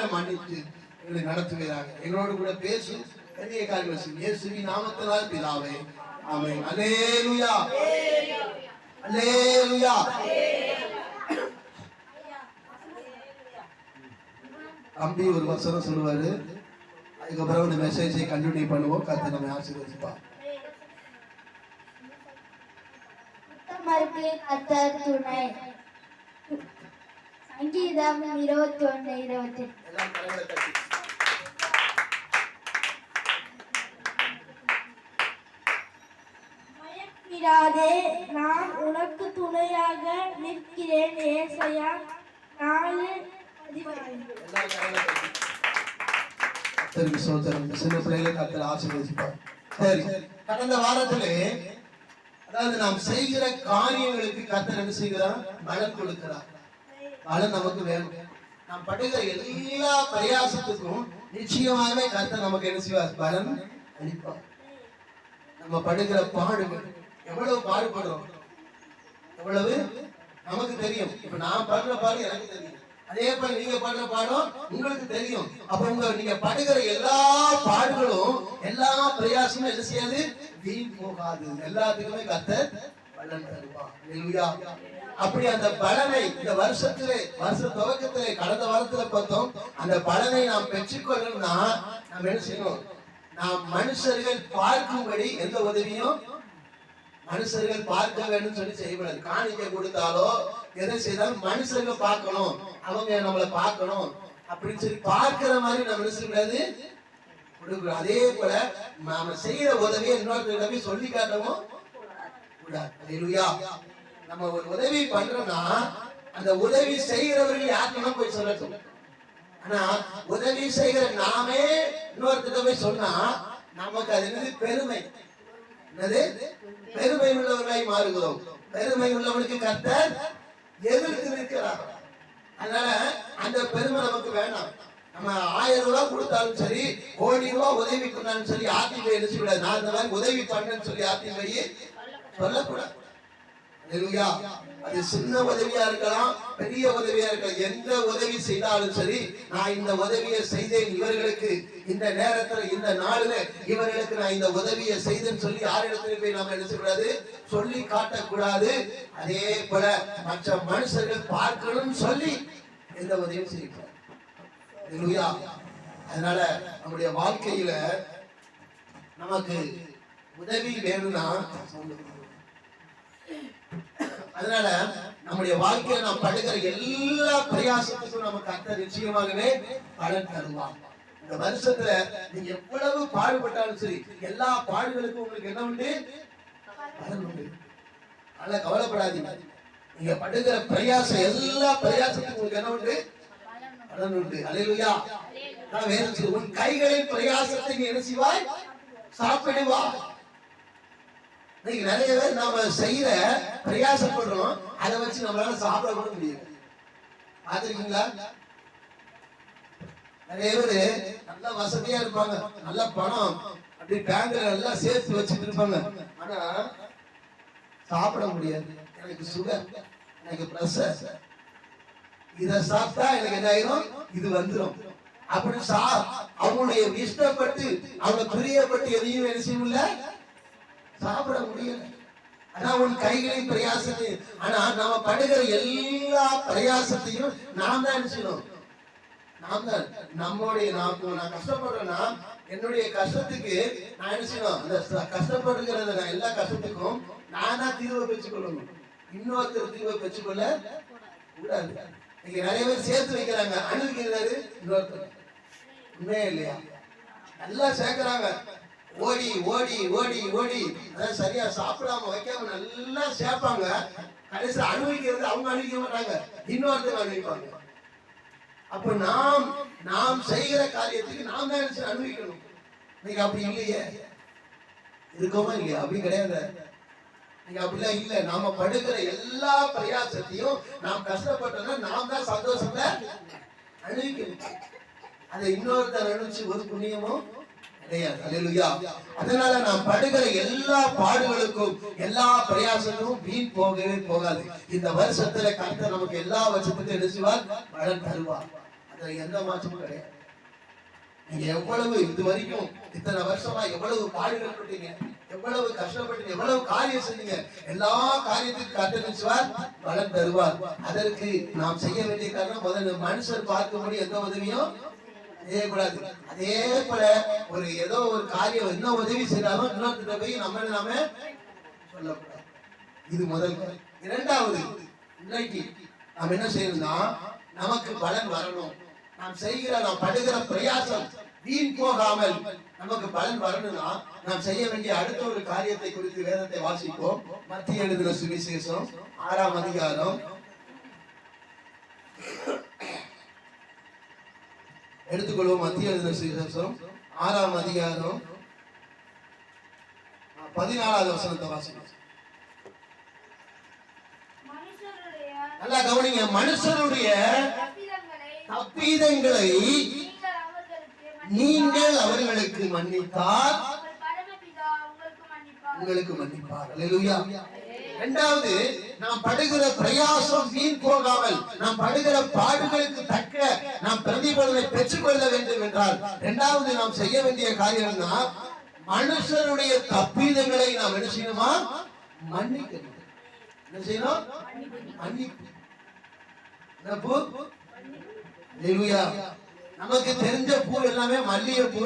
பாவங்களை மன்னித்து எங்களை நடத்துவீராக. எங்களோடு கூட பேசும் பெரிய காரியங்கள் இயேசுவின் நாமத்தினால் பிதாவே, ஆமென். அல்லேலூயா, அல்லேலூயா. தம்பி ஒரு வசனம் சொல்லுவாரு, அதுக்கப்புறம் இந்த மெசேஜை கண்டினியூ பண்ணுவோம். கர்த்தர் நம்மை ஆசீர்வதிப்பார். கர்த்தர் துணை. சங்கீதம் 21:20. பயப்படாதே, நான் உனக்கு துணையாக நிற்கிறேன். ஏசாயா 4:15. சின்ன பிள்ளைகளை கர்த்தர் ஆசீர்வதிப்பார். சரி, கடந்த வாரத்திலே அதாவது நாம் செய்கிற காரியங்களுக்கு கர்த்தர் என்ன செய்கிறார்? பலன் கொடுக்கிறார். பலன் நமக்கு வேணும். நாம் படுகிற எல்லா பிரயாசத்துக்கும் நிச்சயமாகவே கர்த்தர் நமக்கு என்ன செய்வார்? பலன் அளிப்பார். நம்ம படுகிற பாடுகள், எவ்வளவு பாடுபடுறோம் எவ்வளவு நமக்கு தெரியும். இப்ப நான் படுற பாடு எனக்கு தெரியும், அதே போல நீங்க படுற பாடம் உங்களுக்கு தெரியும். அப்ப நீங்க படுகிற எல்லா பாடுகளும் எல்லா பிரயாசமும் என்ன செய்யாது? வீண் போகாது. எல்லாத்துக்குமே கர்த்தர் பலன் தருவார். அல்லேலூயா. அப்படி அந்த பலனை இந்த வருஷ துவக்கத்திலே கடந்த வாரத்துல பார்த்தோம். அந்த பலனை நாம் பெற்றுக்கொள்ளணும்னா நாம் என்ன செய்யணும்? நாம் மனுஷர்கள் பார்க்கும்படி எந்த உதவியும் மனுஷர்கள் பார்க்க வேண்டும் சொல்லி செய்யக்கூடாது. காணிக்கை கொடுத்தாலோ எதை செய்தாலும் மனுஷர்கள் பார்க்கணும், அவங்க நம்மளை பார்க்கணும் அப்படின்னு சொல்லி பார்க்கிற மாதிரி நம்ம என்ன செய்யக்கூடாது? கொடுக்கணும். அதே போல நாம செய்யற உதவியை இன்னொருத்தர் சொல்லி காட்டவும் கூடாது. அல்லேலூயா. நம்ம ஒரு உதவி பண்றோம்னா அந்த உதவி செய்கிறவர்கள் யாருக்குன்னா போய் சொல்லட்டும். ஆனா உதவி செய்கிற நாமே இன்னொருத்தர் போய் சொன்னா நமக்கு அது என்னது? பெருமை. என்னது? பெருமை உள்ளவர்களாய் மாறுகிறோம். பெருமை உள்ளவனுக்கு கர்த்தர் எதிர்த்து நிற்கிறார். அதனால அந்த பெருமை நமக்கு வேண்டாம். நம்ம 1000 ரூபாய் கொடுத்தாலும் சரி, கோடி ரூபாய் உதவி பண்ணாலும் சரி, ஆத்தி போய் என்ன செய்யக்கூடாது? நான் இந்த மாதிரி உதவி பண்ணேன்னு சொல்லி ஆத்தி போய் சொல்லக்கூடாது. அல்லேலூயா. அது சின்ன உதவியா இருக்கலாம், பெரிய உதவியா இருக்கலாம். எந்த உதவி செய்தாலும் சரி, நான் இந்த உதவியை செய்தேன் இவர்களுக்கு, இந்த நேரத்துல இந்த நாளில இவர்களுக்கு நான் இந்த உதவியை செய்தேன்னு சொல்லி யாரிடத்துல போய் நாம என்ன செய்யக்கூடாது? சொல்லி காட்டக்கூடாது. அதே போல மற்ற மனுஷர்கள் பார்க்கணும்னு சொல்லி எந்த உதவியும் செய்யக்கூடாது. அல்லேலூயா. அதனால நம்முடைய வாழ்க்கையில நமக்கு உதவி வேணும்னா, அதனால நம்முடைய வாழ்க்கையில நாம் படுகிற எல்லா பிரயாசத்துக்கும் நமக்கு கர்த்தர் நிச்சயமாகவே பலன் தருவார். இந்த வருஷத்துல நீங்க எவ்வளவு பாடுபட்டாலும் சரி, எல்லா பாடுகளுக்கும் உங்களுக்கு என்ன உண்டு? பலன் உண்டு. அதனால கவலைப்படாதீங்க. நீங்க படுகிற பிரயாசம், எல்லா பிரயாசத்துக்கும் உங்களுக்கு என்ன உண்டு? பலன் உண்டு. அல்லேலூயா. நான் வேற உன் கைகளின் பிரயாசத்தை நீ என்ன செய்வாய்? சாப்பிடுவாய். இன்னைக்கு நிறைய பேர் நாம செய்யற பிரயாசப்படுறோம், அதை வச்சு நம்மளால சாப்பிட கூட முடியாது. பாத்திருக்கீங்களா? நிறைய பேரு நல்ல வசதியா இருப்பாங்க, நல்ல பணம் அப்படி பேங்க்ல நல்லா சேர்த்து வச்சுட்டு இருப்பாங்க. ஆனா சாப்பிட முடியாது. எனக்கு சுகர், எனக்கு பிரஷர், இத சாப்பிட்டா எனக்கு என்ன ஆயிரும்? இது வந்துடும். அப்படி அவங்களுடைய இஷ்டப்பட்டு அவங்க பிரியப்பட்டு எதையும் என்ன செய்ய முடியல, சாப்பிட முடியல. ஆனா உன் கைகளின் பிரயாசத்தை, ஆனா நாம படுகிற எல்லா பிரயாசத்தையும் நாம் தான் என்ன செய்யணும்? நாம் தான். நான் கஷ்டப்படுறேன்னா என்னுடைய கஷ்டத்துக்கு நான் என்ன செய்யணும்? அந்த கஷ்டப்படுகிறத நான் எல்லா கஷ்டத்துக்கும் நானா தீர்வை பெற்றுக்கொள்ளணும். இன்னொருத்தர் தீர்வை பெற்றுக்கொள்ள கூடாது. நீங்க நிறைய பேர் சேர்த்து வைக்கிறாங்க, அனுபவிக்கிறாரு இன்னொருத்தர். உண்மையே இல்லையா? நல்லா சேர்க்கிறாங்க, ஓடி ஓடி ஓடி ஓடி அதான் சரியா சாப்பிடாம வைக்காம நல்லா சேர்ப்பாங்க. கடைசி அனுபவிக்கிறது அவங்க அனுபவிக்க மாட்டாங்க, இன்னொருத்தர் அனுபவிப்பாங்க. அப்ப நாம் செய்கிற காரியத்துக்கு நாம் தான் அனுபவிக்கணும். நீங்க அப்படி இல்லையே, இருக்கோமா இல்லையா? அப்படி கிடையாது. நீங்க அப்படிலாம் இல்ல. நாம படுகிற எல்லா பிரயாசத்தையும் நாம் கஷ்டப்பட்டோம்னா நாம் தான் சந்தோஷத்தை அனுபவிக்கணும். அதை இன்னொருத்தர் அனுபவிச்சு ஒரு புண்ணியமும் கிடையாது. அல்லேலூயா. அதனால நாம் படுகிற எல்லா பாடுகளுக்கும் எல்லா பிரயாசங்களும் வீண் போகவே போகாது. இந்த வருஷத்துல கர்த்தர் நமக்கு எல்லா வருஷத்துக்கும் என்ன செய்வார்? பலன் தருவார். அதுல எந்த மாற்றமும் கிடையாது. நீங்க எவ்வளவு இது வரைக்கும் இத்தனை வருஷமா எவ்வளவு பாடுகள் பட்டீங்க, எவ்வளவு கஷ்டப்பட்டீங்க, எவ்வளவு காரியம் செஞ்சீங்க, எல்லா காரியத்துக்கும் கத்தரிச்சுவார், பலன் தருவார். அதற்கு நாம் செய்ய வேண்டிய காரணம் முதல்ல மனுஷர் பார்க்கும்படி எந்த உதவியும் செய்யக்கூடாது. அதே போல ஒரு ஏதோ ஒரு காரியம் என்ன உதவி செய்தாலும் இன்னொருத்த போய் நாம சொல்லக்கூடாது. இது முதல். இரண்டாவது, இன்னைக்கு நாம் என்ன செய்யணும்னா நமக்கு பலன் வரணும். நாம் செய்கிற நாம் படுகிற பிரயாசம் வீண் போகாமல் நமக்கு பலன் வரணும்னா நாம் செய்ய வேண்டிய அடுத்த ஒரு காரியத்தை குறித்து வேதத்தை வாசிப்போம். மத்திய எழுதின சுவிசேஷம் 6ஆம் அதிகாரம் எடுத்துக்கொள்வோம். மத்திய எழுதின சுவிசேஷம் 6ஆம் அதிகாரம் 14வது வசனத்தை வாசிப்போம். நல்லா கவனிங்க. மனுஷருடைய தப்பீதங்களை நீங்கள் அவர்களுக்கு மன்னித்தால் உங்களுக்கு மன்னிப்பார். அல்லேலூயா. இரண்டாவது, நாம் படுகிற பிரயாசம் வீண் போகாமல் நாம் படுகிற பாடுகளுக்கு தக்க நாம் பிரதிபலனை பெற்றுக்கொள்ள வேண்டும் என்றால் இரண்டாவது நாம் செய்ய வேண்டிய காரியம் தான் மனுஷருடைய தப்பீதங்களை நாம் என்ன செய்யணுமா? மன்னிக்கணும். என்ன செய்யணும்? மன்னிப்பு. நமக்கு தெரிஞ்ச பூ எல்லாமே மல்லிகை பூ,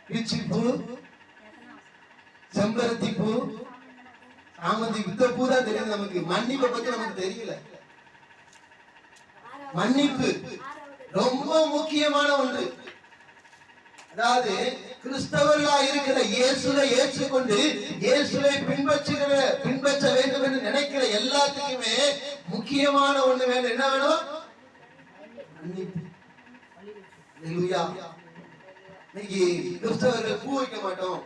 பிச்சி பூ, செம்பருத்தி பூ, சாமந்தி, இந்த பூ தான் தெரியுது நமக்கு. மன்னிப்பை பத்தி நமக்கு தெரியல. மன்னிப்பு ரொம்ப முக்கியமான ஒன்று. அதாவது கிறிஸ்தவர்களா இருக்கிற இயேசுவை ஏற்றுக்கொண்டு இயேசுவை பின்பற்ற வேண்டும் என்று நினைக்கிற எல்லாத்துக்குமே முக்கியமான ஒண்ணு வேணும். என்ன வேணும்? மன்னிப்பு. இன்னைக்கு கிறிஸ்தவர்கள் பூ வைக்க மாட்டோம்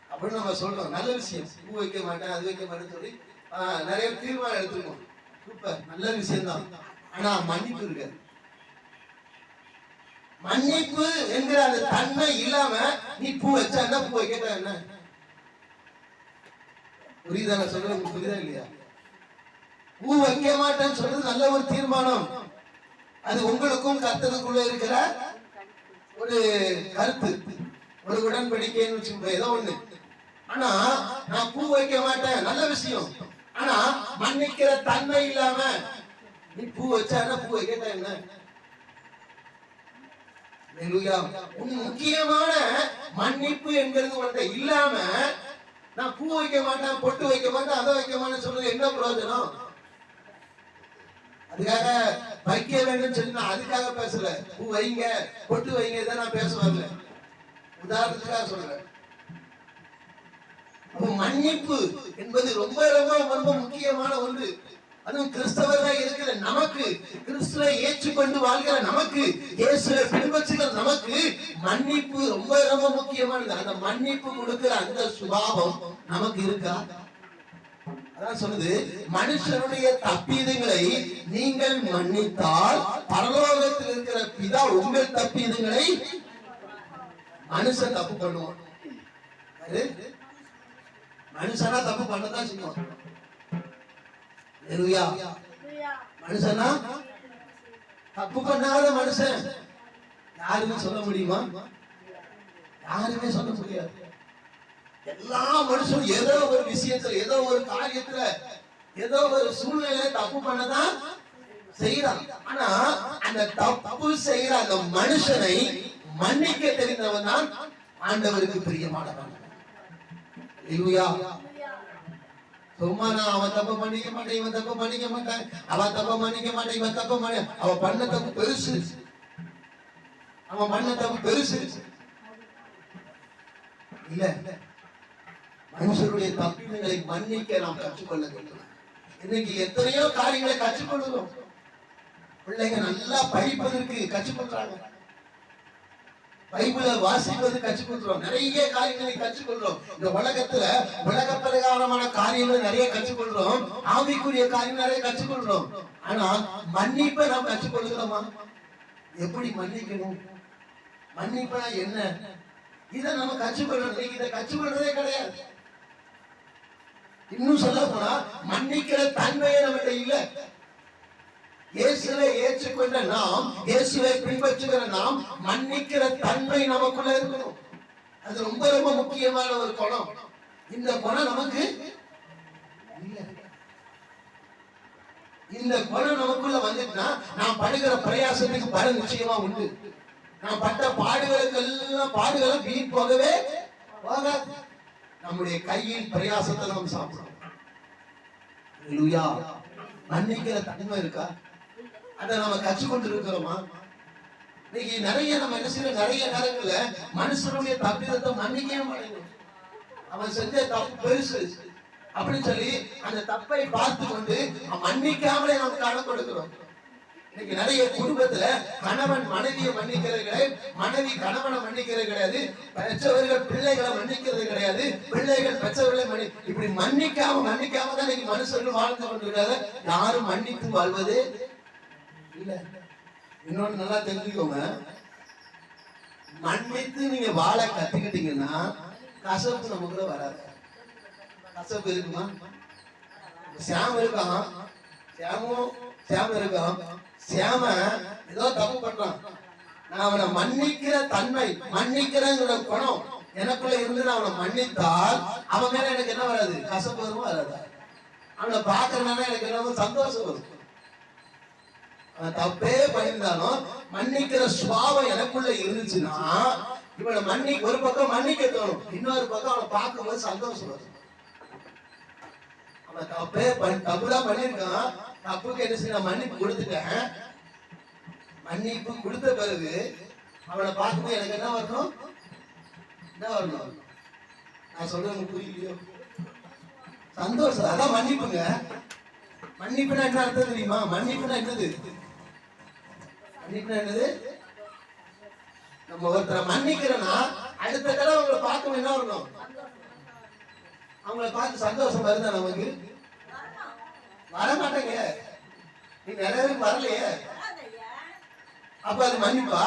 அப்படின்னு நம்ம சொல்றோம். நல்ல விஷயம். பூ வைக்க மாட்டேன், அது வைக்க மாட்டேன்னு சொல்லி நிறைய தீர்மானம் எடுத்துருக்கோம். சூப்பர், நல்ல விஷயம் தான். ஆனா மன்னிப்பு இருக்காது. மன்னிப்பு என்கிற அந்த தன்மை இல்லாம நீ பூ வச்சா என்ன, பூ வைக்கட்டா என்ன? புரியுதா நான் சொல்றது? புரியுதா இல்லையா? பூ வைக்க மாட்டேன்னு சொல்றது நல்ல ஒரு தீர்மானம். அது உங்களுக்கும் கர்த்தருக்குள்ள இருக்கிற ஒரு கருத்து, ஒரு உடன்படிக்கைன்னு வச்சுக்கோ, ஏதோ ஒண்ணு. ஆனா நான் பூ வைக்க மாட்டேன், நல்ல விஷயம். ஆனா மன்னிக்கிற தன்மை இல்லாம நீ பூ வச்சா என்ன, பூ வைக்கட்டா என்ன? முக்கியமான மன்னிப்பு என்கிறது ஒன்றை இல்லாம நான் பூ வைக்க மாட்டேன், பொட்டு வைக்க மாட்டேன், அதை வைக்க மாட்டேன்னு சொல்றது என்ன பிரயோஜனம்? அதுக்காக வைக்க வேண்டும் சொல்லி நான் அதுக்காக பேசல. பூ வைங்க, பொட்டு வைங்க, இதை நான் பேச வரல. உதாரணத்துக்காக சொல்றேன். மன்னிப்பு என்பது ரொம்ப ரொம்ப ரொம்ப முக்கியமான ஒன்று. அதுவும் கிறிஸ்தவர்களாக இருக்கிற நமக்கு, கிறிஸ்துவை ஏற்றுக்கொண்டு வாழ்கிற நமக்கு, இயேசுவை பின்பற்றுகிற நமக்கு மன்னிப்பு ரொம்ப ரொம்ப முக்கியமானது. அந்த மன்னிப்பு கொடுக்கிற அந்த சுபாவம் நமக்கு இருக்கா? அதான் சொல்லுது, மனுஷனுடைய தப்பீதுகளை நீங்கள் மன்னித்தால் பரலோகத்தில் இருக்கிற பிதா உங்கள் தப்பீதுகளை. மனுஷன் தப்பு பண்ணுவான். மனுஷனா தப்பு பண்ணதான் செய்வான். மனுஷனா தப்பு பண்ணாத மனுஷன் யாருமே சொல்ல முடியுமா? யாருமே சொல்ல முடியாது. எல்லா மனுஷனும் ஏதோ ஒரு விஷயத்துல, ஏதோ ஒரு காரியத்துல, ஏதோ ஒரு சூழ்நிலையில தப்பு பண்ணதான் செய்யறான். ஆனா அந்த தப்பு செய்யற அந்த மனுஷனை மன்னிக்க தெரிந்தவன் தான் ஆண்டவருக்கு பிரியமானவன். சும்மா நான் அவன் தப்பு பண்ணிக்க மாட்டேன், இவன் தப்பு பண்ணிக்க மாட்டேன், அவன் தப்பு பண்ணிக்க மாட்டேன், இவன் தப்பு பண்ண, அவன் பண்ண தப்பு பெருசு, அவன் பண்ண தப்பு பெருசு இல்ல. மனுஷருடைய தப்பிதங்களை மன்னிக்க நாம் கற்றுக்கொள்ள வேண்டும். இன்னைக்கு எத்தனையோ காரியங்களை கற்றுக்கொள்கிறோம். பிள்ளைங்க நல்லா படிப்பதற்கு கற்றுக்கொள்றாங்க, பைபிளை வாசிப்பது கற்றுக்கொள்றோம், நிறைய காரியங்களை கற்றுக்கொள்றோம். இந்த உலகத்துல உலக பிரகாரமான காரியங்களை நிறைய கற்றுக்கொள்றோம், ஆவிக்குரிய காரியங்கள் நிறைய கற்றுக்கொள்றோம். ஆனா மன்னிப்பை நாம் கற்றுக்கொள்கிறோமா? எப்படி மன்னிக்கணும், மன்னிப்பா என்ன, இதை நம்ம கற்றுக்கொள்ளணும். இதை கற்றுக்கொள்றதே கிடையாது. இன்னும் சொல்ல போனா மன்னிக்கிற தன்மையே நம்மகிட்ட இல்ல. இயேசுவை ஏற்றுக்கொண்ட நாம், இயேசுவை பின்பற்றுகிற நாம் மன்னிக்கிற தன்மை நமக்குள்ள இருக்கணும். அது ரொம்ப ரொம்ப முக்கியமான ஒரு குணம். இந்த குணம் நமக்கு இல்ல. இந்த குணம் நமக்குள்ள வந்துட்டுனா நாம் படுகிற பிரயாசத்துக்கு பலன் நிச்சயமா உண்டு. நாம் பட்ட பாடுகளை வீண் போகவே போகாது. நம்முடைய கையில் பிரயாசத்தை நாம் சாப்பிடுறோம். மன்னிக்கிற தன்மை இருக்கா? அதை நம்ம கற்றுக்கொண்டு இருக்கிறோமா? இன்னைக்கு நிறைய நம்ம என்ன செய்யற, நிறைய நேரங்கள்ல மனுஷனுடைய தப்பிதத்தை மன்னிக்கவே மாட்டேங்கிறோம். அவன் செஞ்ச தப்பு பெருசு அப்படின்னு சொல்லி அந்த தப்பை பார்த்து கொண்டு மன்னிக்காமலே நாம் கடன் கொடுக்கிறோம். இன்னைக்கு நிறைய குடும்பத்துல கணவன் மனைவியை மன்னிக்கிறது கிடையாது, மனைவி கணவனை மன்னிக்கிறது கிடையாது, பெற்றவர்கள் பிள்ளைகளை மன்னிக்கிறது கிடையாது, பிள்ளைகள் பெற்றவர்களை இப்படி மன்னிக்காம தான் இன்னைக்கு மனுஷர்கள் வாழ்ந்து கொண்டிருக்காங்க. யாரும் மன்னித்து வாழ்வதே இல்ல. இன்னொன்னு நல்லா தெரிஞ்சுக்கோங்க, மன்னித்து நீங்க வாழ கத்துக்கிட்டீங்கன்னா கசப்பு நமக்குள்ள வராது. கசப்பு இருக்குமா? சாம இருக்கான், சாம இருக்கான், சாம ஏதோ தப்பு பண்றான், நான் அவனை மன்னிக்கிற தன்மை, மன்னிக்கிறங்கிற குணம் எனக்குள்ள இருந்து நான் அவனை மன்னித்தால் அவன் மேல எனக்கு என்ன வராது? கசப்பு வருமா வராது? அவனை பாக்குறதுனால எனக்கு என்ன சந்தோஷம் வரும். அவன் தப்பே பண்ணியிருந்தாலும் மன்னிக்கிற சுபாவம் எனக்குள்ள இருந்துச்சுன்னா இவனை ஒரு பக்கம் மன்னிக்க தோணும், இன்னொரு பக்கம் அவனை பார்க்கும்போது சந்தோஷம் வரும். அவன் தப்புதான் பண்ணிருக்கான், தப்புக்கு என்ன செய்ய மன்னிப்பு கொடுத்துட்டேன். மன்னிப்பு கொடுத்த பிறகு அவனை பார்க்கும்போது எனக்கு என்ன வரணும்? நான் சொல்றது புரியலையோ? சந்தோஷம். அதான் மன்னிப்புங்க. மன்னிப்புனா என்ன அர்த்தம் தெரியுமா? மன்னிப்புனா என்னது? நம்ம ஒருத்தரை மன்னிக்கிறோம்னா அடுத்த தடவை அவங்களை பார்க்கும் என்ன வரணும்? அவங்களை பார்த்து சந்தோஷம் வருதா? நமக்கு வரமாட்டேங்க. நீ நிறைய பேருக்கு வரலையே, அப்ப அது மன்னிப்பா?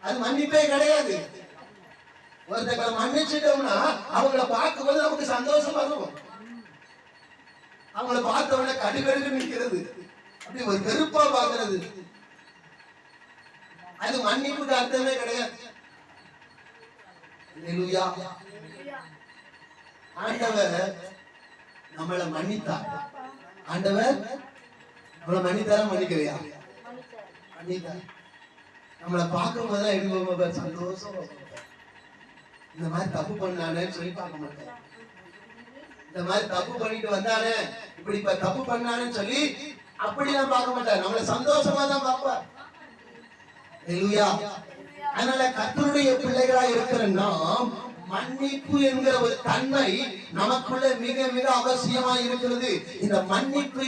அது மன்னிப்பே கிடையாது. ஒருத்தங்களை மன்னிச்சிட்டோம்னா அவங்கள பார்க்கும்போது நமக்கு சந்தோஷம் வரும். அவங்கள பார்த்தவன கடுகடுக்கு நிற்கிறது, அப்படி ஒரு வெறுப்பா பார்க்கிறது, அது மன்னிப்புக்கு அர்த்தமே கிடையாது. ஆண்டவர் நம்மளை மன்னித்தார். ஆண்டவர் நம்மளை மன்னித்தாரா மன்னிக்கலையா? மன்னித்தார். நம்மளை பார்க்கும் போதுதான் எடுக்க சந்தோஷம். இந்த மாதிரி தப்பு பண்ணானேன்னு சொல்லி பார்க்க மாட்டேன். இந்த மாதிரி தப்பு பண்ணிட்டு வந்தானே, இப்படி தப்பு பண்ணானேன்னு சொல்லி அப்படிலாம் பார்க்க மாட்டார். நம்மளை சந்தோஷமா தான் பார்ப்பார். அதனால கர்த்தருடைய பிள்ளைகளா இருக்கிற நாம் மன்னிப்பு என்கிற ஒரு தன்மை நமக்குள்ள மிக மிக அவசியமா இருக்கிறது. இந்த மன்னிப்பு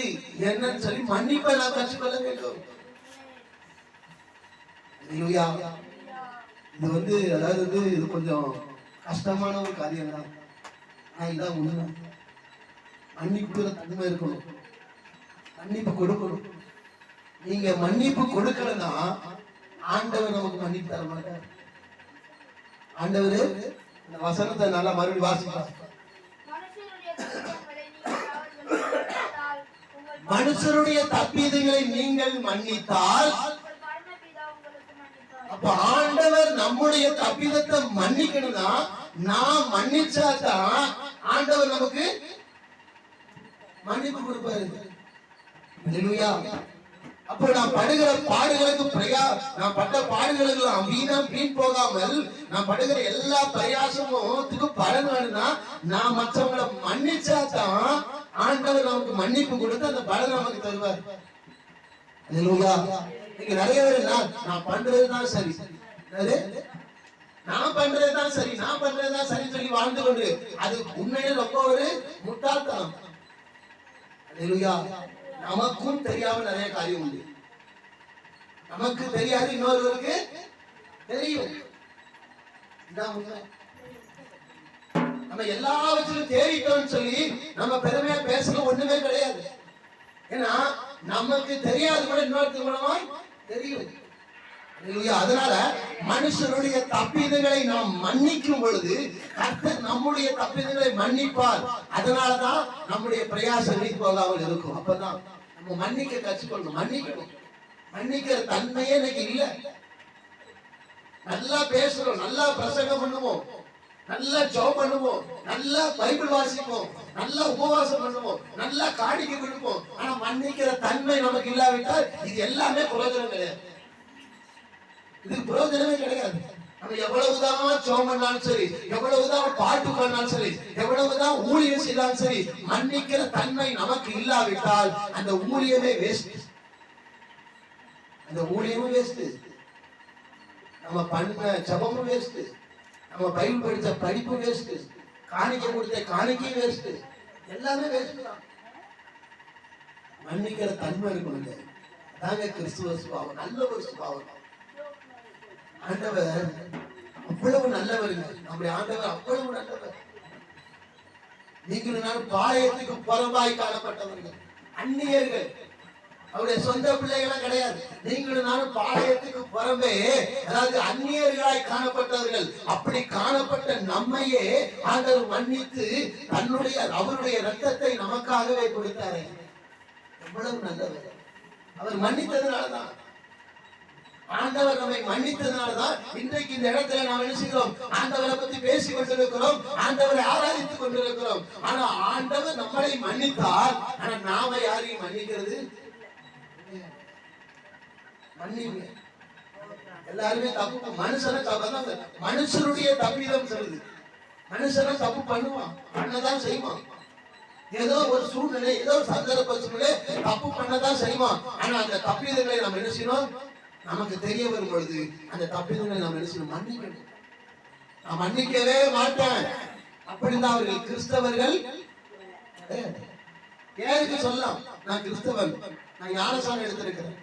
என்னன்னு சொல்லி மன்னிப்பை நாம் கற்றுக்கொள்ள வேண்டும். இது அதாவது இது கொஞ்சம் கஷ்டமான ஒரு காரியம் தான். இதான் உண்மை. மன்னிப்புற தன்மை இருக்கணும், மன்னிப்பு கொடுக்கணும். நீங்க மன்னிப்பு கொடுக்கலன்னா ஆண்டவர் நமக்கு மன்னிப்பு தர மாட்டார். ஆண்டவர் இந்த வசனத்தை நல்லா மறுபடியும் வாசிப்பார். மனுஷருடைய தப்பீதுகளை நீங்கள் மன்னித்தால், அப்ப ஆண்டவர் நம்முடைய தப்பீதத்தை மன்னிக்கணும்னா நான் மன்னிச்சாதான் ஆண்டவர் நமக்கு மன்னிப்பு கொடுப்பாரு. அப்ப நான் படுகிற பாடுகளுக்கு நான் பட்ட பாடுகளுக்கு வீண் போகாமல் நான் படுகிற எல்லா பிரயாசமும் பலன் வேணும்னா நான் மற்றவங்களை மன்னிச்சாதான் ஆண்டவர் நமக்கு மன்னிப்பு கொடுத்து அந்த பலன் நமக்கு தருவார். நீங்க நிறைய பேர் நான் பண்றதுதான் சரி, நான் பண்றதுதான் சரி, நான் பண்றதுதான் சரி சொல்லி வாழ்ந்து கொண்டு அது உண்மையில ரொம்ப ஒரு முட்டாள்தனம். நமக்கும் தெரியாம நிறைய காரியம் உண்டு. நமக்கு தெரியாது, இன்னொருவருக்கு தெரியும். நம்ம எல்லாவற்றிலும் தேடிட்டோம்னு சொல்லி நம்ம பெருமையா பேசணும் ஒண்ணுமே கிடையாது. ஏன்னா நமக்கு தெரியாது கூட இன்னொருத்தர் மூலமா தெரியும். அதனால மனுஷனுடைய தப்பிதங்களை நாம் மன்னிக்கும் பொழுது கர்த்தர் நம்முடைய தப்பிதங்களை மன்னிப்பார். அதனாலதான் நம்முடைய பிரயாசம் வீண் போகாமல் இருக்கும். அப்பதான் நம்ம மன்னிக்க கற்றுக்கொள்ளணும். மன்னிக்கணும். மன்னிக்கிற தன்மையே இன்னைக்கு இல்ல. நல்லா பேசுறோம், நல்லா பிரசங்கம் பண்ணுவோம், நல்லா ஜெபம் பண்ணுவோம், நல்லா பைபிள் வாசிப்போம், நல்லா உபவாசம் பண்ணுவோம், நல்லா காணிக்கை கொடுப்போம். ஆனா மன்னிக்கிற தன்மை நமக்கு இல்லாவிட்டால் இது எல்லாமே பிரயோஜனம் கிடையாது. இது பிரயோஜனமே கிடையாது. நம்ம எவ்வளவுதான் ஜெபம் பண்ணாலும் சரி, எவ்வளவுதான் பாட்டு பண்ணாலும் சரி, எவ்வளவுதான் ஊழியம் செய்தாலும் சரி, மன்னிக்கிற தன்மை நமக்கு இல்லாவிட்டால் அந்த ஊழியமே வேஸ்ட். அந்த ஊழியமும் வேஸ்ட், நம்ம பண்ண ஜெபமும் வேஸ்ட், நம்ம பைபிள் படிச்ச படிப்பு வேஸ்ட், காணிக்கை கொடுத்த காணிக்கையும் வேஸ்ட், எல்லாமே வேஸ்ட் தான். மன்னிக்கிற தன்மை இருக்கணுங்க. அதாங்க கிறிஸ்துவ சுபாவம், நல்ல ஒரு சுபாவம். ஆண்டவர் அவ்வளவு நல்லவருங்க. நம்முடைய ஆண்டவர் அவ்வளவு நல்லவர். நீங்களும் நான் பாளையத்துக்கு புறம்பாய் காணப்பட்டவர்கள், அந்நியர்கள், அவருடைய சொந்த பிள்ளைகளும் கிடையாது. நீங்களும் நானும் பாளையத்துக்கு புறம்பே, அதாவது அந்நியர்களாய் காணப்பட்டவர்கள். அப்படி காணப்பட்ட நம்மையே ஆண்டவர் மன்னித்து அவருடைய ரத்தத்தை நமக்காகவே கொடுத்தாரு. எவ்வளவு நல்லவர். அவர் மன்னித்ததுனாலதான், ஆண்டவர் நம்மை மன்னித்ததுனாலதான் இன்றைக்கு இந்த இடத்துல நாம் என்ன செய்கிறோம்? ஆண்டவரை பத்தி பேசிக் கொண்டிருக்கிறோம், ஆண்டவரை ஆராதித்துக் கொண்டிருக்கிறோம். ஆனா ஆண்டவர் நம்மளை மன்னித்தார். ஆனா நாம யாரையும் மன்னிக்கிறது மன்னிங்க. எல்லாருமே தப்பு, மனுஷன தப்பு, மனுஷனுடைய தப்பிதம் சொல்லுது. மனுஷன தப்பு பண்ணுவான், பண்ணதான் செய்வான். ஏதோ ஒரு சூழ்நிலை, ஏதோ ஒரு சந்தர்ப்ப சூழ்நிலை தப்பு பண்ணதான் செய்வான். ஆனா அந்த தப்பிதங்களை நம்ம என்ன செய்யணும்? நமக்கு தெரிய வரும் பொழுது அந்த தப்பிதங்களை நம்ம என்ன செய்யணும்? மன்னிக்கணும். நான் மன்னிக்கவே மாட்டேன் அப்படின்னா அவர்கள் கிறிஸ்தவர்கள் பேருக்கு சொல்லலாம், நான் கிறிஸ்தவன், நான் ஞானசானம் எடுத்திருக்கிறேன்,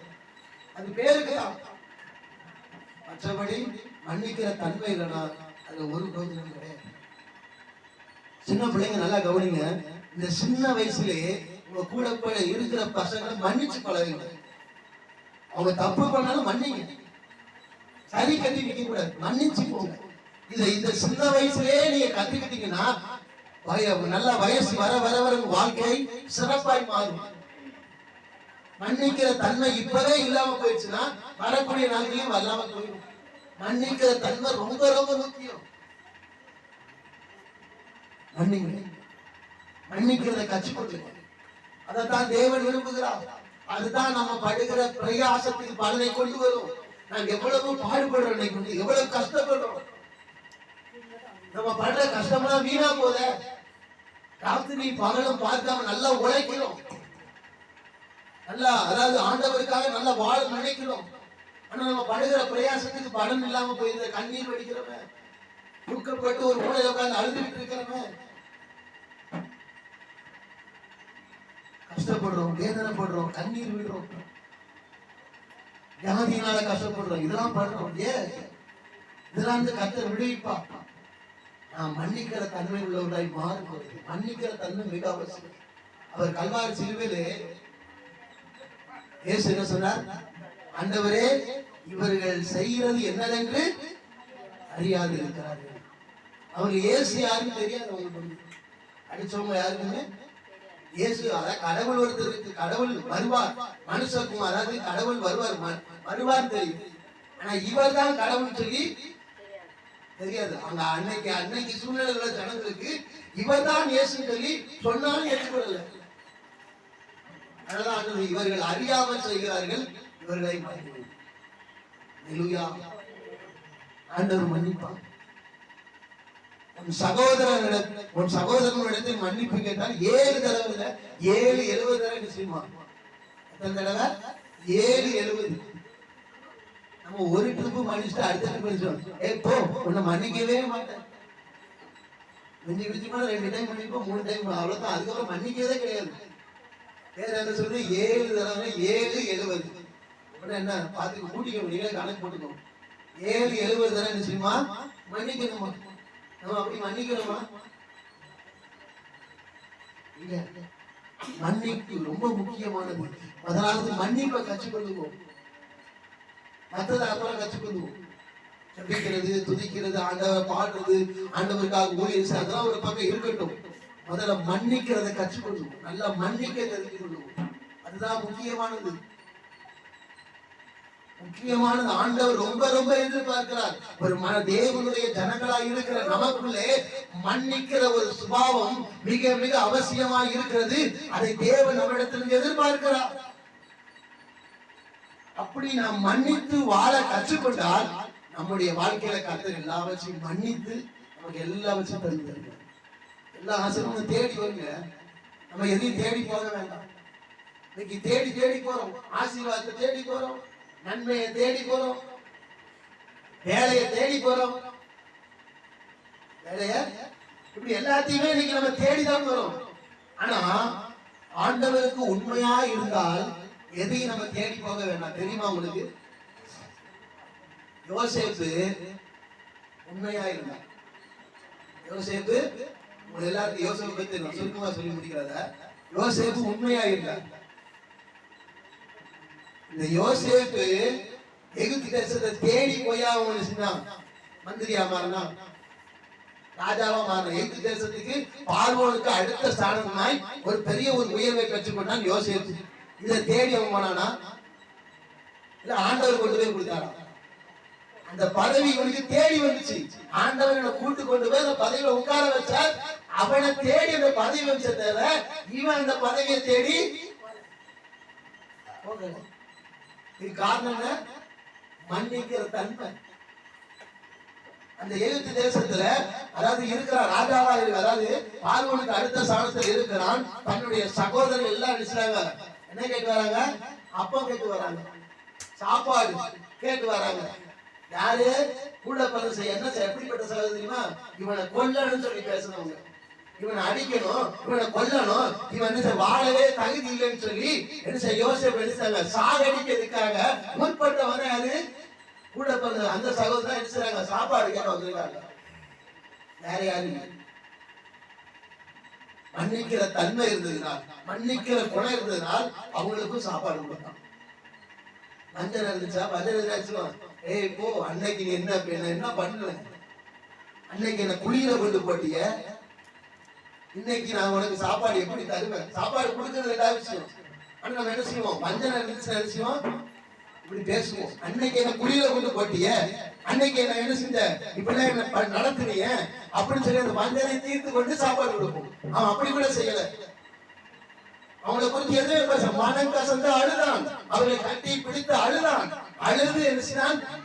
அது பேருக்கு தான். மற்றபடி மன்னிக்கிற தன்மை இல்லைன்னா அது ஒரு பிரயோஜனம் கிடையாது. சின்ன பிள்ளைங்க நல்லா கவனிங்க. இந்த சின்ன வயசுலயே உங்க கூட இருக்கிற பசங்களை மன்னிச்சு பழகுங்க. அவங்க தப்பு பண்ணாலும் மன்னிங்க, சரி கட்டி நிக்க கூடாது, மன்னிச்சு போங்க. இந்த சின்ன வயசுலயே நீங்க கத்துக்கிட்டீங்கன்னா நல்ல வயசு வர வர வர வாழ்க்கை சிறப்பாய் மாறும். மன்னிக்கிற தன்மை இப்பவே இல்லாம போயிடுச்சுன்னா வரக்கூடிய நாட்களையும் வல்லாம போயிடும். மன்னிக்கிற தன்மை ரொம்ப ரொம்ப முக்கியம். மன்னிக்கிறத கற்றுக்கொள்ளுங்க. அதைத்தான் தேவன் விரும்புகிறார். அதுதான் நம்ம படுகிற பிரயாசத்துக்கு பலனை கொண்டு வரும். நாங்க எவ்வளவு பாடுபடுறோம், எவ்வளவு கஷ்டப்படுறோம். நம்ம படுற கஷ்டம்லாம் வீணா போத. ராத்திரி பகலும் பார்க்காம நல்லா உழைக்கிறோம், நல்லா அதாவது ஆண்டவருக்காக நல்லா வாழ நினைக்கிறோம். ஆனா நம்ம படுகிற பிரயாசத்துக்கு பலன் இல்லாம போயிருந்த கண்ணீர் வடிக்கிறவன், துக்கப்பட்டு ஒரு மூலையில உட்கார்ந்து அழுதுகிட்டு இருக்கிறவன், கஷ்டப்படுறோம், வேதனைப்படுறோம், கண்ணீர் விடுறோம், வியாதியினால கஷ்டப்படுறோம், இதெல்லாம் பண்றோம். ஏன் இதெல்லாம் வந்து கர்த்தர் விடுவிப்பா. நாம் மன்னிக்கிற தன்மை உள்ளவர்களாய் மாறும்போது மன்னிக்கிற தன்மை மிக அவசியம். அவர் கல்வாரி சிலுவையிலே இயேசு என்ன சொன்னார்? ஆண்டவரே, இவர்கள் செய்கிறது என்னதென்று அறியாது இருக்கிறார்கள். அவர்கள் இயேசு யாருன்னு தெரியாது. அவங்களுக்கு அடிச்சவங்க யாருக்குமே இயேசு, அதாவது கடவுள் ஒருத்தருக்கு, கடவுள் வருவார், மனுஷக்கும் அதாவது கடவுள் வருவார் தெரியும். ஆனா இவர் தான் கடவுள் சொல்லி தெரியாது. அங்க அன்னைக்கு சூழ்நிலை உள்ள ஜனங்களுக்கு இவர் தான் இயேசுன்னு சொல்லி சொன்னாலும் ஏற்றுக்கொள்ளல. அதனால இவர்கள் அறியாமல் செய்கிறார்கள், இவர்களை ஆண்டவர் மன்னிப்பான். உன் சகோதரனிடத்தில் மன்னிப்பு கேட்டால் 7 தடவை 70 தடவை நிச்சயமா. எத்தனை தடவை? 7-70. நம்ம ஒரு ட்ரிப்பு மன்னிச்சுட்டு அடுத்த ட்ரிப் மன்னிச்சோம். போ, உன்னை மன்னிக்கவே மாட்டேன். மிஞ்சி மிஞ்சி கூட 2 டைம் மன்னிப்போம், 3 டைம், அவ்வளவுதான். அதுக்கப்புறம் மன்னிக்கிறதே கிடையாது. வேற என்ன சொல்றது? 7 தடவை 7-70. என்ன பாத்துக்க, கூட்டிக்க முடியல, கணக்கு போட்டுக்கோம். 7-70 தடவை நிச்சயமா மன்னிக்கணுமா? நம்ம அப்படி மன்னிக்கணுமா? இல்ல. மன்னிப்பு ரொம்ப முக்கியமானது. அதனால மன்னிப்பை கற்றுக்கொள்ளுவோம், மற்றதை அப்புறம் கற்றுக்கொள்வோம். ஜெபிக்கிறது, துதிக்கிறது, ஆண்டவர் பாடுறது, ஆண்டவருக்காக ஊழியம், அதெல்லாம் ஒரு பக்கம் இருக்கட்டும். முதல்ல மன்னிக்கிறத கற்றுக்கொள்வோம், நல்லா மன்னிக்க தெரிந்து கொள்வோம். அது அதுதான் முக்கியமானது. முக்கியமானது ஆண்டவர் ரொம்ப ரொம்ப எதிர்பார்க்கிறார். ஒரு தேவனுடைய ஜனங்களாய் இருக்கிற நமக்குள்ளே மன்னிக்கிற ஒரு சுபாவம் மிக மிக அவசியமாய் இருக்கிறது. அதை தேவன் நம்மிடத்திலிருந்து எதிர்பார்க்கிறார். அப்படி நாம் மன்னித்து வாழ கற்றுக்கொண்டால் நம்முடைய வாழ்க்கையில கர்த்தர் எல்லாவற்றையும் மன்னித்து நமக்கு எல்லாவற்றையும் தருகிறார். எல்லா ஆசீர்வாதமும் தேடி வருங்க. நம்ம எதையும் தேடி போக வேண்டாம். இன்னைக்கு தேடி தேடி போறோம், ஆசீர்வாதத்தை தேடி போறோம், நன்மையை தேடி போறோம், வேலையை தேடி போறோம். வேலைய இப்படி எல்லாத்தையுமே இன்னைக்கு நம்ம தேடிதான் போறோம். ஆனா ஆண்டவருக்கு உண்மையா இருந்தால் எதையும் நம்ம தேடி போக வேண்டாம். தெரியுமா உங்களுக்கு? யோசேப்பு உண்மையா இருந்தார். யோசேப்பு உங்க எல்லாருக்கும் யோசேப்பு பத்தி நான் சுருக்கமா சொல்லி முடிக்கிறத. யோசேப்பு உண்மையா இருந்தார். இந்த யோசேப்பு எகிப்து தேசத்தை தேடி போயா மந்திரியா மாறினா, ராஜாவா மாறின. எகிப்து தேசத்துக்கு பார்வோனுக்கு அடுத்த ஸ்தானமாய் ஒரு பெரிய ஒரு உயர்வை பெற்றுக்கொண்டான் யோசேப்பு. இதை தேடி அவன் போனானா இல்ல ஆண்டவர் கொண்டு போய் கொடுத்தாரா? அந்த பதவி இவனுக்கு தேடி வந்துச்சு. ஆண்டவர் கூட்டு கொண்டு போய் அந்த பதவியில உட்கார வச்சார். அவனை தேடி அந்த பதவி வச்ச தேவை, இவன் அந்த பதவியை தேடி இது காரணம் என்ன? மன்னிக்கிற தன்மை. அந்த எகிப்து தேசத்துல அதாவது இருக்கிற ராஜாவா இருக்கு, அதாவது பார்வோனுக்கு அடுத்த ஸ்தானத்தில் இருக்கிறான். தன்னுடைய சகோதரர் எல்லாம் நினைச்சாங்க, என்ன கேட்டு வராங்க? அப்பம் கேட்டு வராங்க, சாப்பாடு கேட்டு வராங்க. யாரு? கூட பிறந்த செய்ய என்ன எப்படிப்பட்ட சகோதரிமா? இவனை கொல்லணும்னு சொல்லி பேசுனவங்க, இவனை அடிக்கணும், இவனை கொல்லணும், இவன் என்ன வாழவே தகுதி இல்லைன்னு சொல்லி என்ன யோசேப்பு எடுத்தாங்க. சாகடிக்கிறதுக்காக முற்பட்டவன யாரு? கூட பிறந்த அந்த சகோதரன் எடுத்துறாங்க, சாப்பாடு கேட்க வந்திருக்காங்க. வேற யாரு? மன்னிக்கிற தன்மை இருந்ததுனால், மன்னிக்கிற குணம் இருந்ததுனால் அவங்களுக்கும் சாப்பாடு கொடுத்தான். மஞ்சள் இருந்துச்சா? மஞ்சள் இருந்துச்சுமா? ஏய் போ, அன்னைக்கு நீ என்ன பண்ணல, அன்னைக்கு என்ன குளியில கொண்டு போட்டிய, இன்னைக்கு நான் உனக்கு சாப்பாடு எப்படி தருவேன்? சாப்பாடு கொடுக்கறது ரெண்டாவது விஷயம். ஆனா நம்ம என்ன செய்வோம்? மஞ்சள் இருந்துச்சு என்ன செய்வோம்? இப்படி பேசுவோம். அன்னைக்கு என்ன குளியில கொண்டு போட்டிய, அன்னைக்கு என்ன செஞ்ச, இப்படிலாம் என்ன நடத்துறீங்க அப்படின்னு சொல்லி அந்த மஞ்சளை தீர்த்து கொண்டு சாப்பாடு கொடுப்போம். அவன் அப்படி கூட செய்யல. அவங்களை குறித்து எதுவே பேச மனம் கசந்து அழுதான், அவர்களை கட்டி பிடித்து அழுதான், அழுது என்ன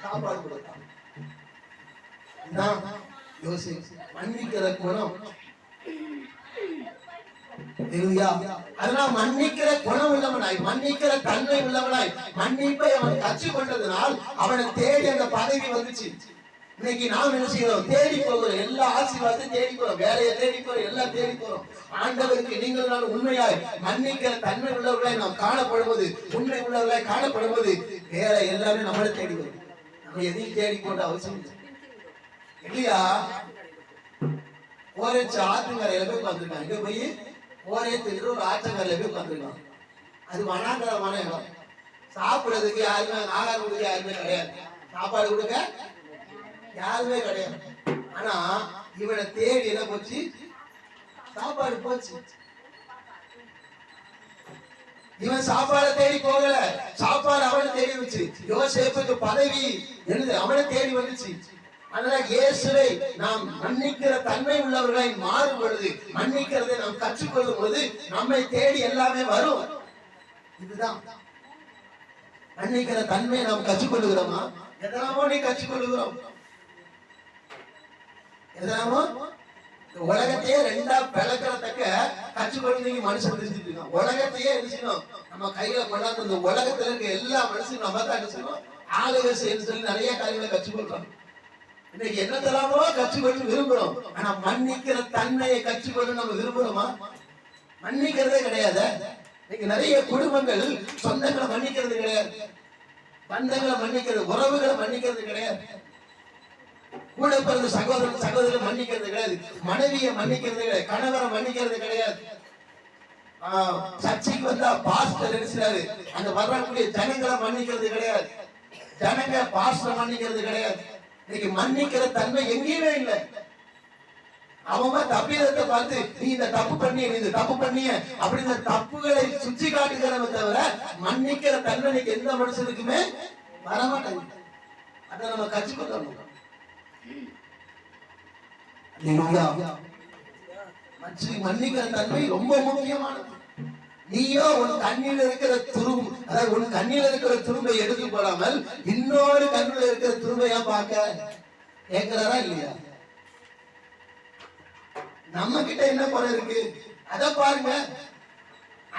சாப்பாடு கொடுத்தான். மன்னிக்கிற குணம். அதனால மன்னிக்கிற குணம் உள்ளவனாய், மன்னிக்கிற தன்மை உள்ளவனாய், மன்னிப்பை அவன் கற்றுக்கொண்டதனால் அவனை தேடி அந்த பதவி வந்துச்சு. இன்னைக்கு நாம் என்ன செய்யறோம்? தேடி போகிறோம், எல்லா ஆசீர்வாதத்தையும் தேடி போறோம், வேலையை தேடி போறோம், எல்லாம் தேடி போறோம். ஆண்டவருக்கு நீங்கள் நான் உண்மையாய் மன்னிக்கிற தன்மை உள்ளவர்களாய் நாம் காணப்படும்போது, உண்மை உள்ளவர்களாய் காணப்படும்போது வேலை எல்லாமே நம்மளை தேடி வரும். நம்ம எதையும் தேடி போட்ட அவசியம் இல்லை. இல்லையா? ஓரேச்சு ஆத்துங்கரையில போய் உட்காந்துருக்கான். இங்க போய் ஓரேத்து ஒரு ஆற்றங்கரையில போய் உட்காந்துருக்கான். அது வனாந்தரமான இடம். சாப்பிடுறதுக்கு யாருமே, ஆகாரம் கொடுக்க யாருமே கிடையாது, சாப்பாடு கொடுக்க யாருமே கிடையாது. ஆனா இவனை தேடி என்ன போச்சு? சாப்பாடு போச்சு. இவன் சாப்பாடை தேடி போகல, சாப்பாடு அவனை தேடி வச்சு. யோசேப்புக்கு பதவி எழுது அவனை தேடி வந்துச்சு. அதனால இயேசுவை நாம் மன்னிக்கிற தன்மை உள்ளவர்களை மாறும் பொழுது, மன்னிக்கிறதை நாம் கற்றுக்கொள்ளும் போது நம்மை தேடி எல்லாமே வரும். இதுதான் மன்னிக்கிற தன்மை. நாம் கற்றுக்கொள்ளுகிறோமா? எதனாமோ நீ கற்றுக்கொள்ளுகிறோம், எதனாமோ உலகத்தையே ரெண்டா பிளக்கிறதுக்க கற்றுக்கொள்ளுங்க. மனுஷன் தெரிஞ்சுட்டு இருக்கான். உலகத்தையே இருந்துச்சுனோம் நம்ம கையில கொண்டாந்து இந்த உலகத்துல இருக்க எல்லா மனுஷனும் நம்ம தான் என்ன செய்யணும்? ஆளுகை செய்யணும்னு சொல்லி நிறைய காரியங்களை கற்றுக்கொள்றோம். இன்னைக்கு என்னத்தெல்லாமோ கற்றுக்கொண்டு விரும்புறோம். ஆனா மன்னிக்கிற தன்மையை கற்றுக்கொண்டு நம்ம விரும்புறோமா? மன்னிக்கிறதே கிடையாது. இன்னைக்கு நிறைய குடும்பங்கள் சொந்தங்களை மன்னிக்கிறது கிடையாது, பந்தங்களை மன்னிக்கிறது, உறவுகளை மன்னிக்கிறது கிடையாது, கூட பிறந்த சகோதரன் மன்னிக்கிறது கிடையாது, மனைவியை மன்னிக்கிறது கிடையாது, கணவரை மன்னிக்கிறது கிடையாது. சர்ச்சைக்கு வந்தா பாஸ்டர் நினைச்சாரு, அந்த வரக்கூடிய ஜனங்களை மன்னிக்கிறது கிடையாது, ஜனங்க பாஸ்டர் மன்னிக்கிறது கிடையாது. இன்னைக்கு மன்னிக்கிற தன்மை எங்கேயுமே இல்லை. அவன் தப்பிதத்தை பார்த்து நீ இந்த தப்பு பண்ணிய நீ இந்த தப்பு பண்ணிய அப்படி இந்த தப்புகளை சுற்றி காட்டுகிறவ தவிர மன்னிக்கிற தண்டனைக்கு எந்த மனுஷனுக்குமே வரமாட்டாங்க. அதை நம்ம கற்றுக்கொள்ளணும். மன்னிக்கிற தன்மை ரொம்ப முக்கியமானது. நீயோ உன் கண்ணில் இருக்கிற துரும்பு, அதாவது உன் கண்ணில் இருக்கிற துரும்பை எடுத்து போடாமல் இன்னொரு கண்ணில் இருக்கிற துரும்பையா பார்க்க கேட்கிறாரா இல்லையா? நம்ம கிட்ட என்ன குறை இருக்கு அத பாருங்க.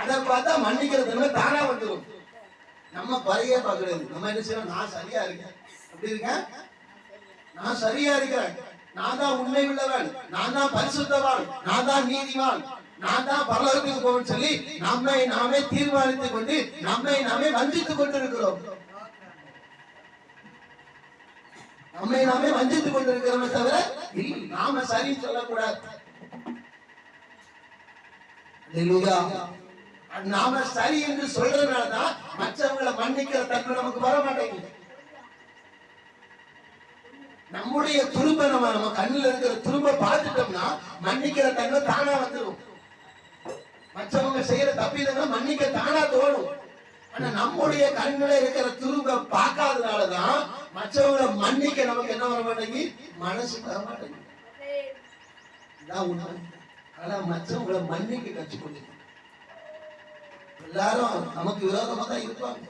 அதை பார்த்தா மன்னிக்கிற தன்மை தானா வந்துடும். நம்ம குறையே பார்க்கறது. நம்ம என்ன செய்யணும்? நான் சரியா இருக்கேன், அப்படி இருக்கேன், நான் சரியா இருக்கிறேன், நான் தான் உண்மை உள்ளவன், நான் தான் பரிசுத்தவான், நான் தான் நீதிவான், நான் தான் பரலோகத்துக்கு போவேன்னு சொல்லி நம்மை நாமே தீர்மானித்துக் கொண்டு நம்மை நாமே வஞ்சித்துக் கொண்டிருக்கிறோம். நம்மை நாமே வஞ்சித்துக் கொண்டிருக்கிறோமே தவிர நாம சரின்னு சொல்லக்கூடாது. நாம சரி என்று சொல்றதுனாலதான் மற்றவங்களை மன்னிக்கிற தன்மை நமக்கு வர மாட்டேங்குது. நம்முடைய துரும்ப நம்ம கண்ணில் இருக்கிற துரும்ப பார்த்துட்டோம்னா மன்னிக்கிற தன்மை தானா வந்துடும். மற்றவங்க செய்யற தப்பிதங்களை மன்னிக்க தானா தோணும். ஆனா நம்முடைய கண்ணில் இருக்கிற துரும்ப பார்க்காதனாலதான் மற்றவங்களை மன்னிக்க நமக்கு என்ன வர மாட்டேங்குது? மனசு வர மாட்டேங்குது. இதான் உண்மை. ஆனா மற்றவங்களை மன்னிக்க கற்றுக்கொண்டு எல்லாரும் நமக்கு விரோதமா தான் இருப்பாங்க.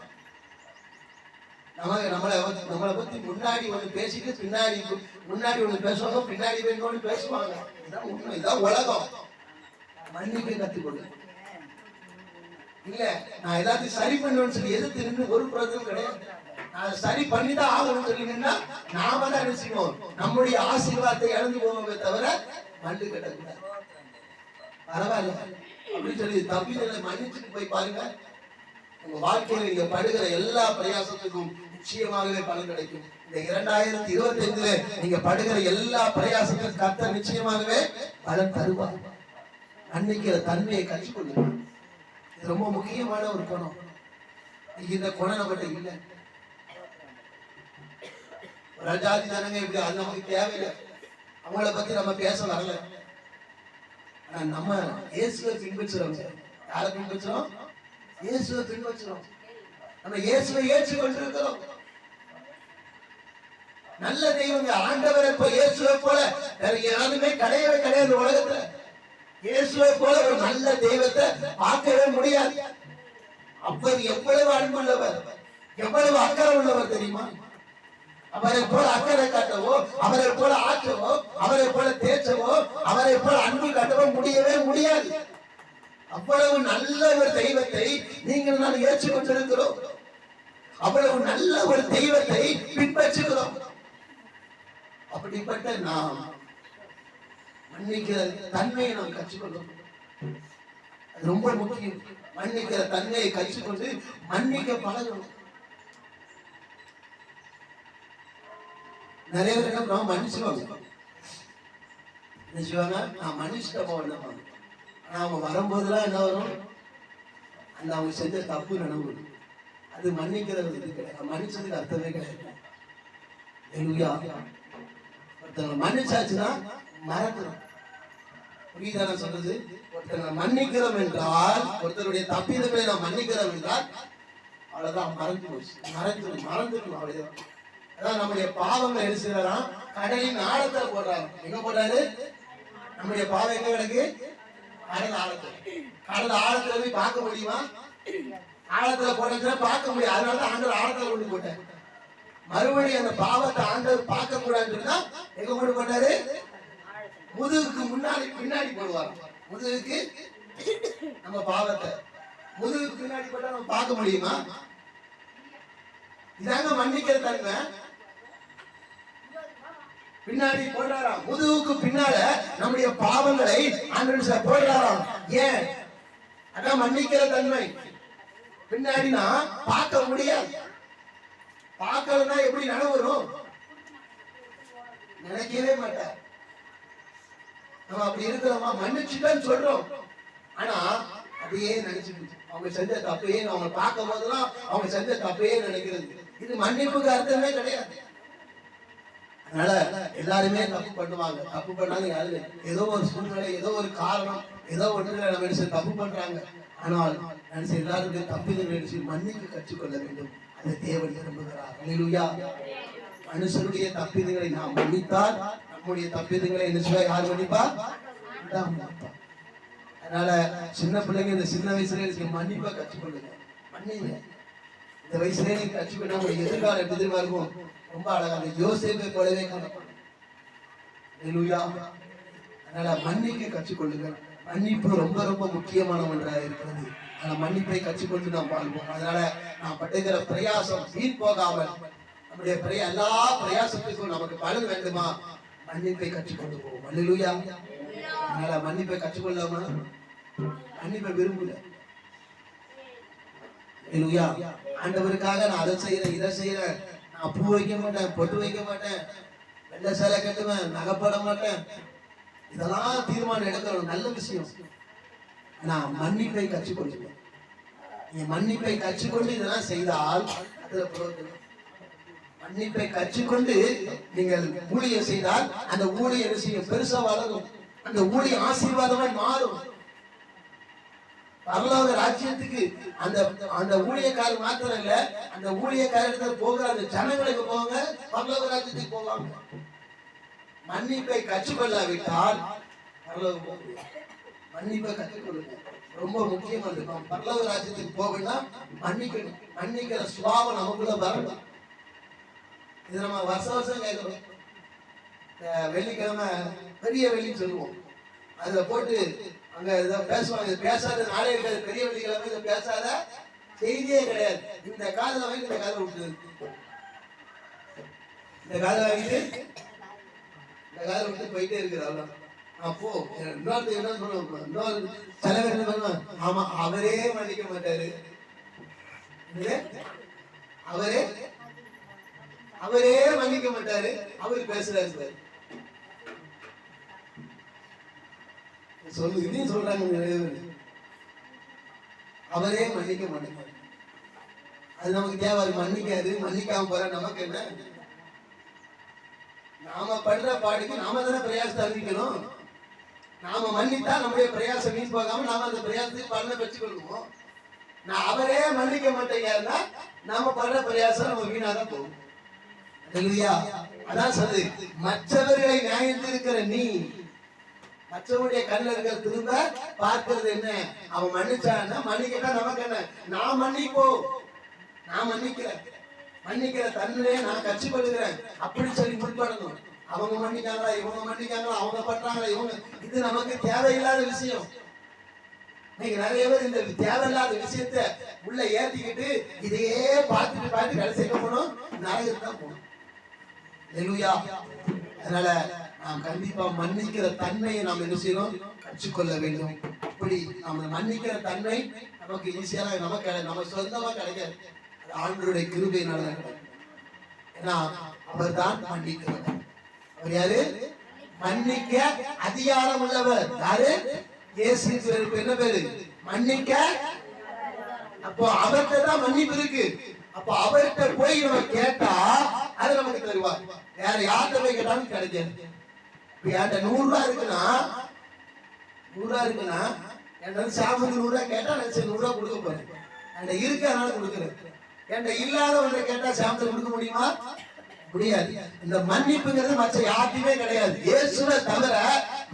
நம்மளை பத்தி முன்னாடி ஒண்ணு பேசிட்டு பின்னாடி முன்னாடி ஒண்ணு பேசுவாங்க, பின்னாடி ஒண்ணு பேசுவாங்க. இதான் உண்மை, இதான் உலகம். மன்னிக்க கற்றுக்கொள்ளு. இல்ல நான் எல்லாத்தையும் சரி பண்ணுவேன்னு சொல்லி எதிர்த்து நின்று ஒரு பிரயோஜனம் கிடையாது. நான் சரி பண்ணிதான் ஆகணும்னு சொல்லிங்கன்னா நாம தான் நினைச்சுக்கணும். நம்முடைய ஆசீர்வாதத்தை இழந்து போவோமே தவிர மண்டு கட்டக்கூடாது. பரவாயில்ல அப்படின்னு சொல்லி தப்பிதங்களை மன்னிச்சுட்டு போய் பாருங்க. உங்க வாழ்க்கையில நீங்க படுகிற எல்லா பிரயாசத்துக்கும் நிச்சயமாகவே பலன் கிடைக்கும். இந்த 2025 நீங்க படுகிற எல்லா பிரயாசத்துக்கும் கர்த்தர் நிச்சயமாகவே பலன் தருவார். மன்னிக்கிற தன்மையை கற்றுக்கொள்ளுங்க. இது ரொம்ப முக்கியமான ஒரு குணம். இந்த குணம் நம்மகிட்ட இல்லை. ஒரு ஜாதி தானங்க இப்படி, அது நமக்கு தேவையில்லை. அவங்கள பத்தி நம்ம பேச வரல. ஆனா நம்ம இயேசுவை பின்பற்றுறோம். யாரை பின்பற்றுறோம்? இயேசுவை பின்பற்றுறோம். நம்ம இயேசுவை ஏற்றுக்கொண்டிருக்கிறோம். நல்ல தெய்வங்க ஆண்டவரை போல இயேசுவை போல வேற யாருமே கிடையவே கிடையாது உலகத்துல. இயேசுவை போல ஒரு நல்ல தெய்வத்தை பார்க்கவே முடியாது. அவர் எவ்வளவு அன்புள்ளவர், எவ்வளவு அக்கறை உள்ளவர் தெரியுமா? அவரை போல அக்கறை காட்டவோ, அவரை போல ஆற்றவோ, அவரை போல தேற்றவோ, அவரை போல அன்பு காட்டவோ முடியவே முடியாது. அவ்வளவு நல்ல ஒரு தெய்வத்தை நீங்கள் நான் ஏற்றுக்கொண்டிருக்கிறோம். அவ்வளவு நல்ல ஒரு தெய்வத்தை பின்பற்றுகிறோம். அப்படிப்பட்ட நாம் மன்னிக்கிற தன்மையை நாம் கற்றுக்கொள்ளும். அது ரொம்ப முக்கியம். மன்னிக்கிற தன்மையை கற்றுக்கொண்டு மன்னிக்க பழகணும். நிறைய பேர் என்ன மன்னிச்சுவாங்க, நான் மன்னிச்சுட்ட போவேன். ஆனா அவங்க வரும்போதுலாம் என்ன வரும்? அந்த அவங்க செஞ்ச தப்பு நினைவு. அது மன்னிக்கிறது இது கிடையாது. மன்னிச்சதுக்கு அர்த்தமே கிடையாது. ஒருத்தவங்க மன்னிச்சாச்சுன்னா மறக்கணும். புரியுதான சொல்றது? ஒருத்தவங்க மன்னிக்கிறோம் என்றால், ஒருத்தருடைய தப்பிதங்களை நாம் மன்னிக்கிறோம் என்றால் அவ்வளவுதான், மறந்து போச்சு. மறந்துடும் அவ்வளவுதான். அதான் நம்முடைய பாவங்கள் என்ன செய்யறான்? கடலின் ஆழத்துல போடுறாரு. எங்க போடுறாரு? நம்முடைய பாவம் எங்க கிடக்கு? கடல் ஆழத்துல. கடல் ஆழத்துல போய் பார்க்க முடியுமா? ஆழத்துல போட்டா பார்க்க முடியும். அதனால ஆண்டவர் ஆழத்துல கொண்டு போட்டார். மறுபடியும் அந்த பாவத்தை ஆண்டவர் பார்க்க கூடாதுன்னா எங்க கொண்டு போட்டாரு? முதுகுக்கு முன்னாடி பின்னாடி போடுவார். முதுகுக்கு நம்ம பாவத்தை முதுகுக்கு பின்னாடி போட்டா நம்ம பார்க்க முடியுமா? இதாங்க மன்னிக்கிற தன்மை. பின்னாடி போடுறாராம். முதுகுக்கு பின்னால நம்முடைய பாவங்களை ஆண்டவர் போடுறாராம். ஏன்? அதான் மன்னிக்கிற தன்மை. பின்னாடினா பார்க்க முடியாது. பார்க்கலன்னா எப்படி நினைவரும்? நினைக்கவே மாட்டார். நம்ம அப்படி இருக்கிறோமா? மன்னிச்சுட்டேன்னு சொல்றோம், ஆனா அப்படியே நினைச்சுட்டு அவங்க செஞ்ச தப்பையே அவங்க பார்க்கும் போதெல்லாம் அவங்க செஞ்ச தப்பையே நினைக்கிறது. இது மன்னிப்புக்கு அர்த்தமே கிடையாது. அதனால எல்லாருமே தப்பு பண்ணுவாங்க. தப்பு பண்ணாலும் யாரு ஏதோ ஒரு சூழ்நிலை, ஏதோ ஒரு காரணம், ஏதோ ஒன்றுல நம்ம நினைச்சு தப்பு பண்றாங்க. ஆனால் நினைச்சு எல்லாருடைய தப்புகள் நினைச்சு மன்னிக்க கற்றுக்கொள்ள வேண்டும். அதை தேவன் விரும்புகிறார். அல்லேலூயா. மனுஷனுடைய தப்பிதங்களை நாம் மன்னித்தால் நம்முடைய தப்பிதங்களை என்ன சொல்ல யார் மன்னிப்பா? அதனால சின்ன பிள்ளைங்க இந்த சின்ன வயசுல மன்னிப்பா கற்றுக்கொள்ளுங்க. மன்னிங்க. இந்த வயசுல நீங்க கற்றுக்கொண்டா உங்களுடைய எதிர்காலம் எப்படி இருக்கும்? ரொம்ப அழகா யோசேப்பை போலவே காணப்படும். அல்லேலூயா. அதனால மன்னிக்க கற்றுக்கொள்ளுங்கள். மன்னிப்பு ரொம்ப ரொம்ப முக்கியமான ஒன்றாக இருக்கிறது. அந்த மன்னிப்பை கற்றுக்கொண்டு நாம் வாழ்வோம். அதனால நாம் படுகிற பிரயாசம் வீண் போகாமல் நம்முடைய எல்லா பிரயாசத்துக்கும் நமக்கு பலன் வேண்டுமா? மன்னிப்பை கற்றுக்கொண்டு போவோம். அல்லேலூயா. அதனால மன்னிப்பை கற்றுக்கொள்ளாம மன்னிப்பை விரும்பல. அல்லேலூயா. ஆண்டவருக்காக நான் அதை செய்யறேன், இதை செய்யறேன், நான் பூ வைக்க மாட்டேன், பொட்டு வைக்க மாட்டேன், வெள்ளை சேலை கட்டுவேன், நகைப்பட மாட்டேன், இதெல்லாம் தீர்மானம் எடுக்கணும். நல்ல விஷயம். நான் மன்னிப்பை கற்றுக்கொள்ளுவேன். நீங்க மன்னிப்பை கற்றுக்கொண்டு இதெல்லாம் செய்தால் அதுல பிரயோஜனம். மன்னிப்பை கற்றுக்கொண்டு நீங்கள் ஊழியம் செய்தால் அந்த ஊழியம் செய்யும் பெருசா வளரும். அந்த ஊழியம் ஆசீர்வாதமாய் மாறும். பரலோக ராஜ்யத்துக்கு அந்த அந்த ஊழியக்காரர் மாத்திரம் இல்ல, அந்த ஊழியக்காரர் போகிற அந்த ஜனங்களுக்கு போவாங்க, பரலோக ராஜ்யத்துக்கு போவாங்க. மன்னிப்பை கற்றுக்கொள்ளாவிட்டால் பரலோகம் போக முடியாது. மன்னிப்பை கற்றுக்கொள்ளுங்க. ரொம்ப முக்கியமா இருக்கும். பரலோக ராஜ்யத்துக்கு போகணும்னா மன்னிக்கணும். மன்னிக்கிற சுபாவம் நமக்குள்ள வரணும். இது நம்ம வருஷம் கேட்கிறோம். வெள்ளிக்கிழமை பெரிய வெள்ளின்னு சொல்லுவோம். அதுல போட்டு அங்க இதை பேசுவாங்க. இது பேசாத நாளே இருக்காது. பெரிய வெள்ளிக்கிழமை இதை பேசாத செய்தியே கிடையாது. இந்த காதல வாங்கி இந்த காதல விட்டு, இந்த காதல வாங்கிட்டு இந்த காதல விட்டு போயிட்டே இருக்குது. அவ்வளவு அப்போ இன்னொரு என்ன சொல்லுவோம், இன்னொரு தலைவர் என்ன பண்ணுவாங்க, ஆமா அவரே மன்னிக்க மாட்டாரு, அவரே மன்னிக்க மாட்டாரு, அவரு பேசுறாரு. சொல்லு இதையும் சொல்றாங்க நிறைய பேர். அவரே மன்னிக்க மாட்டாரு. அது நமக்கு தேவை. மன்னிக்காது, மன்னிக்காம போற நமக்கு என்ன? நாம படுற பாடுக்கு நாம தானே பிரயாசத்தை அறிவிக்கணும். நாம மன்னித்தா நம்முடைய பிரயாசம் வீண் போகாம நாம அந்த பிரயாசத்தை பலனை பெற்றுக்கொள்வோம். நான் அவரே மன்னிக்க மாட்டேங்கன்னா நாம படுற பிரயாசம் நம்ம வீணாதான் போகும். அதான் சொல்லு, மற்றவர்களை நியாயத்தில் இருக்கிற நீ மற்றவருடைய கண்ணில் இருக்கிற திரும்ப பார்க்கிறது என்ன? அவன் மன்னிச்சான்னா மன்னிக்கட்டா நமக்கு என்ன? நான் மன்னிப்போம், நான் மன்னிக்கிறேன், மன்னிக்கிற தன்மையை நான் கற்றுக்கொள்கிறேன் அப்படி சொல்லி முற்படணும். அவங்க மன்னிக்காங்களா, இவங்க மன்னிக்காங்களா, அவங்க பண்றாங்களா, இவங்க, இது நமக்கு தேவையில்லாத விஷயம். நீங்க நிறைய பேர் இந்த தேவையில்லாத விஷயத்த உள்ள ஏத்திக்கிட்டு இதையே பார்த்துட்டு கடைசிக்க போனோம், நரகத்தான் போகணும். அதனால நாம் கண்டிப்பா மன்னிக்கிற தன்மையை நாம் என்ன செய்யணும்? கற்றுக்கொள்ள வேண்டும். அப்படி நம்ம மன்னிக்கிற தன்மை நமக்கு ஈஸியா நம்ம சொந்தமா கிடைக்காது. ஆண்டவருடைய கிருபையினால கிடைக்கும். ஏன்னா அவர் தான் மன்னிக்கிறவர். அவர் யாரு? மன்னிக்க அதிகாரம் உள்ளவர். யாரு? இயேசு. என்ன பேரு? மன்னிக்க. அப்போ அவர்கிட்ட தான் மன்னிப்பு இருக்கு. அப்போ அவர்கிட்ட போய் நம்ம கேட்டா அது நமக்கு தருவார். வேற யார்கிட்ட போய் கேட்டாலும் கிடைக்காது. என்கிட்ட 100 ரூபாய் இருக்குன்னா, 100 ரூபாய் இருக்குன்னா என்கிட்ட சாப்பிட்டு 100 ரூபாய் கேட்டா நான் 100 ரூபாய் கொடுக்க போறேன். என்கிட்ட இருக்கு அதனால கொடுக்குறேன். என்கிட்ட இல்லாத ஒன்றை கேட்டா சாப்பிட்டு கொடுக்க முடியுமா? முடியாது. இந்த மன்னிப்புங்கிறது மற்ற யார்ட்டையுமே கிடையாது. இயேசுவை தவிர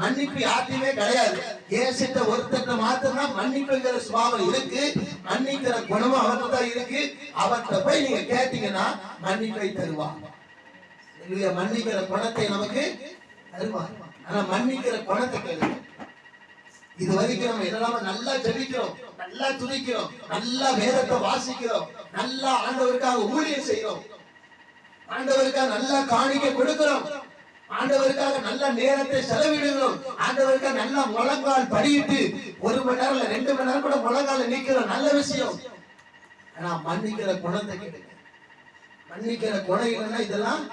மன்னிப்பு யார்ட்டையுமே கிடையாது. இயேசுட்ட ஒருத்தட்ட மாத்திரம் மன்னிப்புங்கிற சுபாவம் இருக்கு. மன்னிக்கிற குணமும் அவர்கிட்ட தான் இருக்கு. அவர்கிட்ட போய் நீங்க கேட்டீங்கன்னா மன்னிப்பை தருவாங்க. மன்னிக்கிற குணத்தை நமக்கு தருவாங்க. ஆனா மன்னிக்கிற குணத்தை கேளுங்க. இது வரைக்கும் நம்ம என்னெல்லாம் நல்லா ஜெபிக்கிறோம், நல்லா துதிக்கிறோம், நல்லா வேதத்தை வாசிக்கிறோம், நல்லா ஆண்டவருக்காக ஊழியம் செய்யறோம், ஆண்டவருக்காக நல்லா காணிக்கை கொடுக்கிறோம், ஆண்டவருக்காக நல்ல நேரத்தை செலவிடுகிறோம், ஆண்டவருக்காக நல்லா முழங்கால் படியிட்டு 1 மணி நேரம் 2 மணி நேரம் கூட முழங்கால நிக்கிறோம். நல்ல விஷயம். ஆனா மன்னிக்கிற குணத்தை கேளுங்க. மன்னிக்கிற குணம் இல்லைன்னா இதெல்லாம்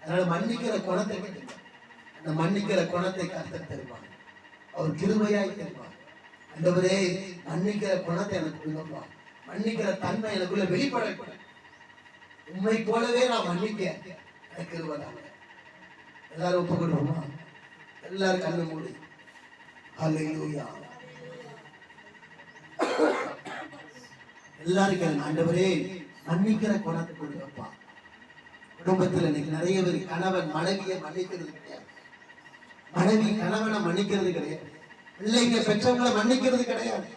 அதனால மன்னிக்கிற குணத்தை கேளுங்க. அந்த மன்னிக்கிற குணத்தை கர்த்தர் தருவார். அவர் கிருபையாய் தருவார். ஆண்டவரே மன்னிக்கிற குணத்தை எனக்கு கொடுப்பா. மன்னிக்கிற தன்மை எனக்குள்ள வெளிப்படக்கூடாது. உண்மை போலவே நான் மன்னிக்க கிருபை தாங்க. எல்லாரும் ஒப்பு கொடுப்போமா? எல்லாரும் கண்ணு மூடி. ஹல்லேலூயா. எல்லாரும் கேளுங்க, ஆண்டவரே மன்னிக்கிற குணத்தை கொடுங்கப்பா. குடும்பத்துல இன்னைக்கு நிறைய பேர் கணவன் மனைவியை மன்னிக்கிறது கிடையாது, மனைவி கணவனை மன்னிக்கிறது கிடையாது, பிள்ளைங்க பெற்றவங்களை மன்னிக்கிறது கிடையாது,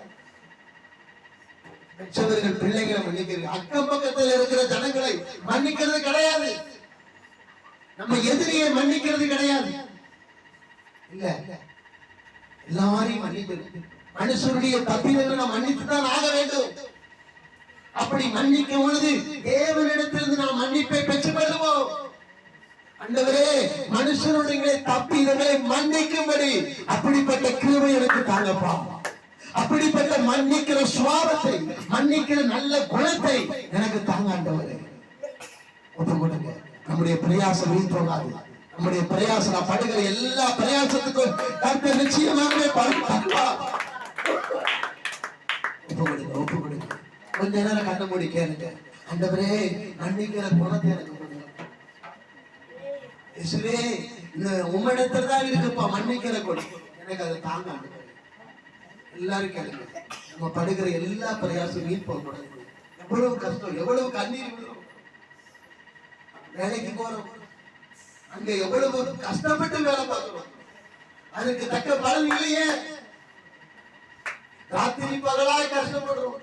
பெற்றவர்கள் பிள்ளைகளை மன்னிக்கிறது, அக்கம் பக்கத்தில் இருக்கிற ஜனங்களை மன்னிக்கிறது கிடையாது, நம்ம எதிரியை மன்னிக்கிறது கிடையாது. இல்ல, எல்லாரையும் மன்னிக்கிறது. மனுஷனுடைய தப்பிதங்களை நாம் மன்னித்துதான் ஆக வேண்டும். அப்படி மன்னிக்கும் பொழுது தேவனிடத்திலிருந்து நாம் மன்னிப்பை பெற்றுக் கொள்வோம். ஆண்டவரே மனுஷனுடைய தப்பிதங்களை மன்னிக்கும்படி அப்படிப்பட்ட கிருபை எனக்கு தாங்கப்பா. அப்படிப்பட்ட மன்னிக்கிற சுவாபத்தை, மன்னிக்கிற நல்ல குணத்தை எனக்கு தாங்க ஆண்டவரே. ஒப்பு கொடுங்க. நம்முடைய பிரயாசம் வீண் போகாது. நம்முடைய பிரயாசம், நான் படுகிற எல்லா பிரயாசத்துக்கும் கர்த்தர் நிச்சயமாகவே பலன் தருவார். ஒப்பு கொடுங்க, ஒப்பு கொடுங்க. கொஞ்ச நேரம் கண்ண மூடி கேளுங்க, ஆண்டவரே மன்னிக்கிற குணத்தை எனக்கு கொடுங்க. இயேசுவே உம்மிடத்துல தான் இருக்குப்பா மன்னிக்கிற குணம், எனக்கு அதை தாங்க ஆண்டவரே. எல்லாரும் கேளுங்க. நம்ம படுகிற எல்லா பிரயாசம் வீண் போகக்கூடாது. எவ்வளவு கஷ்டம், எவ்வளவு கண்ணீர் விழும். வேலைக்கு போறோம், அங்க எவ்வளவு கஷ்டப்பட்டு வேலை பார்க்கிறோம், அதுக்கு தக்க பலன் இல்லையே. ராத்திரி பகலாய் கஷ்டப்படுறோம்,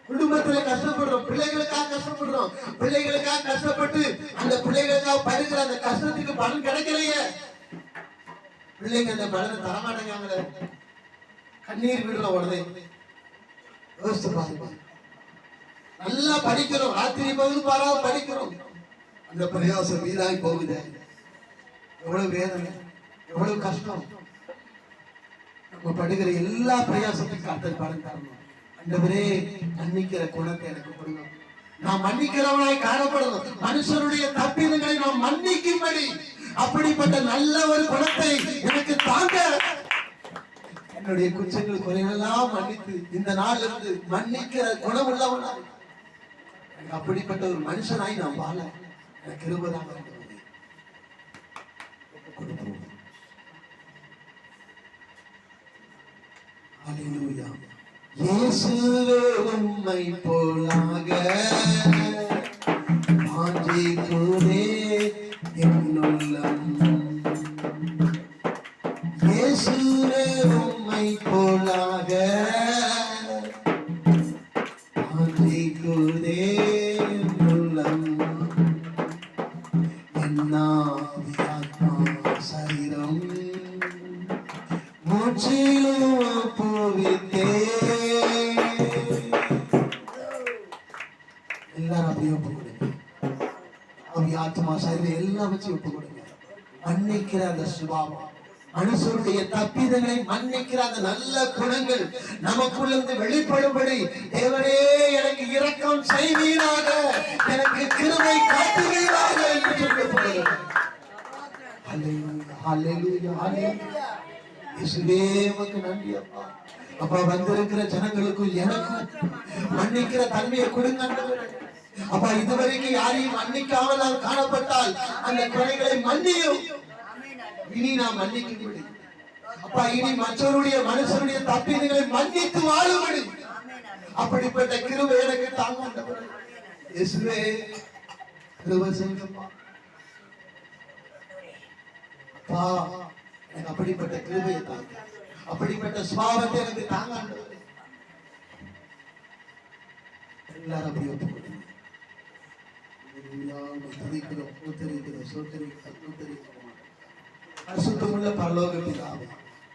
குடும்பத்துல கஷ்டப்படுறோம், பிள்ளைகளுக்காக கஷ்டப்படுறோம், பிள்ளைகளுக்காக கஷ்டப்பட்டு அந்த பிள்ளைகளுக்காக படுகிற அந்த கஷ்டத்துக்கு பலன் கிடைக்கலையே. பிள்ளைங்க அந்த பலனை தரமாட்டேங்காங்களே, கண்ணீர் விடுற உடனே யோசிச்சு பாருங்க. நல்லா படிக்கிறோம், ராத்திரி பகல் பாராம படிக்கிறோம், அந்த பிரயாசம் வீணாய் போகுது. எவ்வளவு வேதனை, எவ்வளவு கஷ்டம். நம்ம படுகிற எல்லா பிரயாசத்துக்கும் கர்த்தர் பலன் தரணும். ஆண்டவரே மன்னிக்கிற குணத்தை எனக்கு கொடுங்க. நான் மன்னிக்கிறவனாய் காணப்படணும். மனுஷருடைய தப்பிதங்களை நாம் மன்னிக்கும்படி அப்படிப்பட்ட நல்ல ஒரு குணத்தை எனக்கு தாங்க. என்னுடைய குற்றங்கள் குறைகளெல்லாம் மன்னித்து இந்த நாள் இருந்து மன்னிக்கிற குணம் உள்ளவனாய், அப்படிப்பட்ட ஒரு மனுஷனாய் நான் வாழ எனக்கு கிருபையாக கொடுப்போம். ஹல்லேலூயா. இயேசுவே உம்மை போலாக வாஞ்சிக்குதே என் உள்ளம். இயேசுவே உம்மை போலாக வாஞ்சிக்குதே என் உள்ளம். என் ஆவி ஆத்மா சரீரம் முற்றிலும் ஒப்புவித்தே. எல்லாரும் அப்படியே ஒப்பு கொடுங்க. ஆவி ஆத்மா சரீரம் எல்லாம் வச்சு ஒப்பு கொடுங்க. மன்னிக்கிற அந்த சுபாவம், மனுஷருடைய தப்பிதங்களை மன்னிக்கிற அந்த நல்ல குணங்கள் நமக்குள்ளிருந்து வெளிப்படும்படி தேவனே எனக்கு இரக்கம் செய்வீராக, எனக்கு கிருபை காட்டுவீராக என்று சொல்லப்படுகிறது. ஹல்லேலூயா, ஹல்லேலூயா, ஹல்லேலூயா. இயேசுவே உமக்கு நன்றி அப்பா. அப்பா வந்திருக்கிற ஜனங்களுக்கும் எனக்கும் மன்னிக்கிற தன்மையை கொடுங்க ஆண்டவரே. அப்பா இதுவரைக்கும் யாரையும் மன்னிக்காமல் நான் காணப்பட்டால் அந்த குறைகளை மன்னியும். இனி நான் மன்னிக்கும்படி அப்பா, இனி மற்றவருடைய மனுஷருடைய தப்பிதங்களை மன்னித்து வாழும்படி அப்படிப்பட்ட கிருபை எனக்கு தாங்க ஆண்டவரே. இயேசுவே கிருபை செய்யுங்கப்பா. அப்பா எனக்கு அப்படிப்பட்ட கிருபையை தாங்க, அப்படிப்பட்ட சுபாவத்தை எனக்கு தாங்க ஆண்டவரே. எல்லாரும் அப்படி ஒப்பு கொடுங்க. துதிக்கிறோம், ஸ்தோத்திரிக்கிறோம், ஸ்தோத்திரிக்கிறோம். பரிசுத்தமுள்ள பரலோக பிதாவே,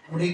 உம்முடைய